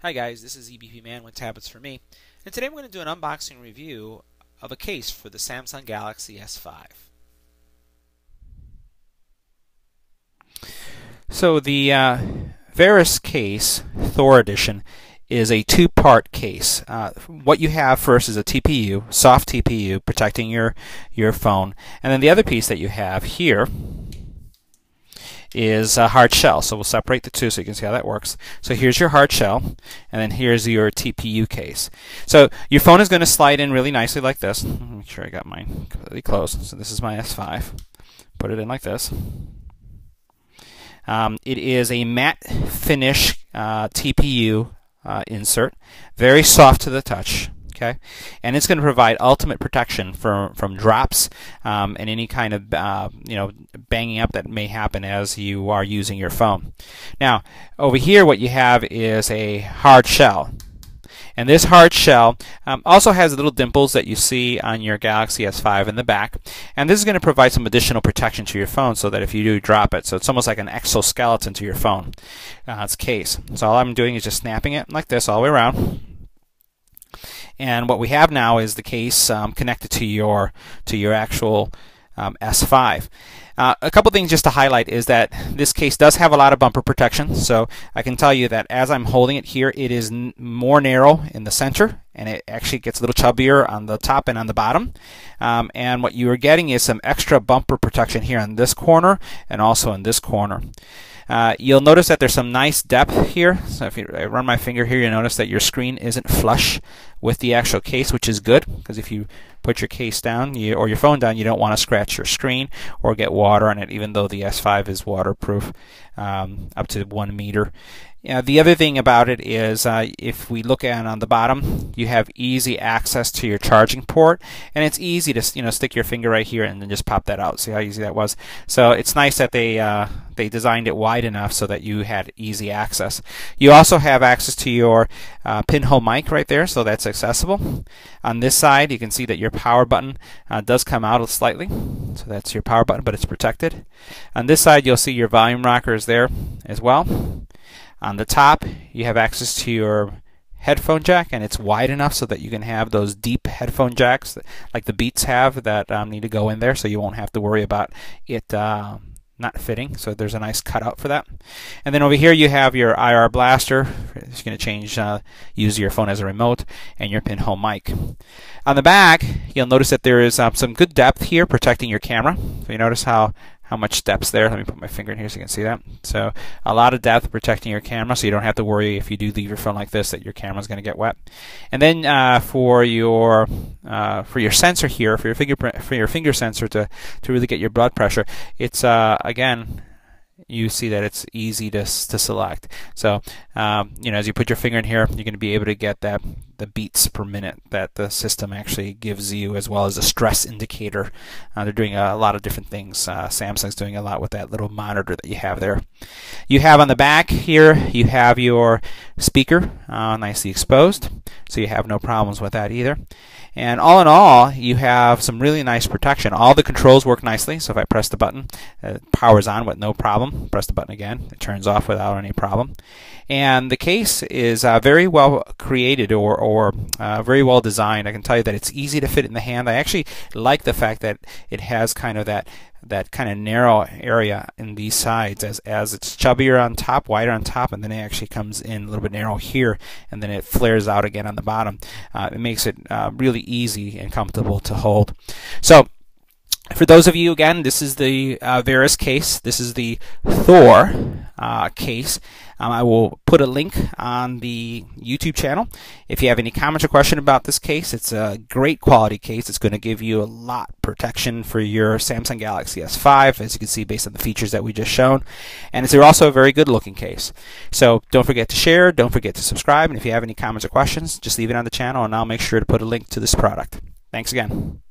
Hi guys, this is EBPMAN with Tablets for Me, and today I'm going to do an unboxing review of a case for the Samsung Galaxy S5. So the Verus case, Thor edition, is a two-part case. What you have first is a TPU, soft TPU, protecting your phone, and then the other piece that you have here is a hard shell. So we'll separate the two so you can see how that works. So here's your hard shell, and then here's your TPU case. So your phone is going to slide in really nicely like this. Make sure I got mine completely closed. So this is my S5. Put it in like this. It is a matte finish TPU insert, very soft to the touch. Okay, and it's going to provide ultimate protection from drops and any kind of banging up that may happen as you are using your phone. Now over here what you have is a hard shell, and this hard shell also has little dimples that you see on your Galaxy S5 in the back, and this is going to provide some additional protection to your phone so that if you do drop it, so it's almost like an exoskeleton to your phone, its case. So all I'm doing is just snapping it like this all the way around. And what we have now is the case connected to your actual S5. A couple things just to highlight is that this case does have a lot of bumper protection. So I can tell you that as I'm holding it here, it is more narrow in the center, and it actually gets a little chubbier on the top and on the bottom. And what you are getting is some extra bumper protection here on this corner and also in this corner. You'll notice that there's some nice depth here. So if I run my finger here, you'll notice that your screen isn't flush with the actual case, which is good, because if you put your case down or your phone down, you don't want to scratch your screen or get water on it, even though the S5 is waterproof up to 1 meter. The other thing about it is if we look at on the bottom, you have easy access to your charging port, and it's easy to stick your finger right here and then just pop that out. See how easy that was? So it's nice that they designed it wide enough so that you had easy access. You also have access to your pinhole mic right there, so that's accessible. On this side, you can see that your power button does come out slightly, so that's your power button, but it's protected. On this side, you'll see your volume rocker is there as well. On the top, you have access to your headphone jack, and it's wide enough so that you can have those deep headphone jacks like the Beats have that need to go in there, so you won't have to worry about it not fitting. So there's a nice cutout for that. And then over here you have your IR blaster. It's going to change, use your phone as a remote, and your pinhole mic. On the back, you'll notice that there is some good depth here protecting your camera. So you notice how much depth's there. Let me put my finger in here so you can see that. So a lot of depth protecting your camera, so you don't have to worry if you do leave your phone like this that your camera's going to get wet. And then for your sensor here, for your finger sensor to really get your blood pressure, it's again, you see that it's easy to select. So as you put your finger in here, you're going to be able to get the beats per minute that the system actually gives you, as well as a stress indicator. They're doing a lot of different things. Samsung's doing a lot with that little monitor that you have there. You have on the back here, you have your speaker nicely exposed, so you have no problems with that either. And all in all, you have some really nice protection. All the controls work nicely, so if I press the button, it powers on with no problem. Press the button again, it turns off without any problem. And the case is very well created or very well designed. I can tell you that it's easy to fit in the hand. I actually like the fact that it has kind of that kind of narrow area in these sides, as it's chubbier on top, wider on top, and then it actually comes in a little bit narrow here, and then it flares out again on the bottom. It makes it really easy and comfortable to hold. So for those of you, again, this is the Verus case. This is the Thor case. I will put a link on the YouTube channel. If you have any comments or question about this case, it's a great quality case. It's going to give you a lot of protection for your Samsung Galaxy S5, as you can see based on the features that we just shown. And it's also a very good looking case. So don't forget to share, don't forget to subscribe, and if you have any comments or questions, just leave it on the channel and I'll make sure to put a link to this product. Thanks again.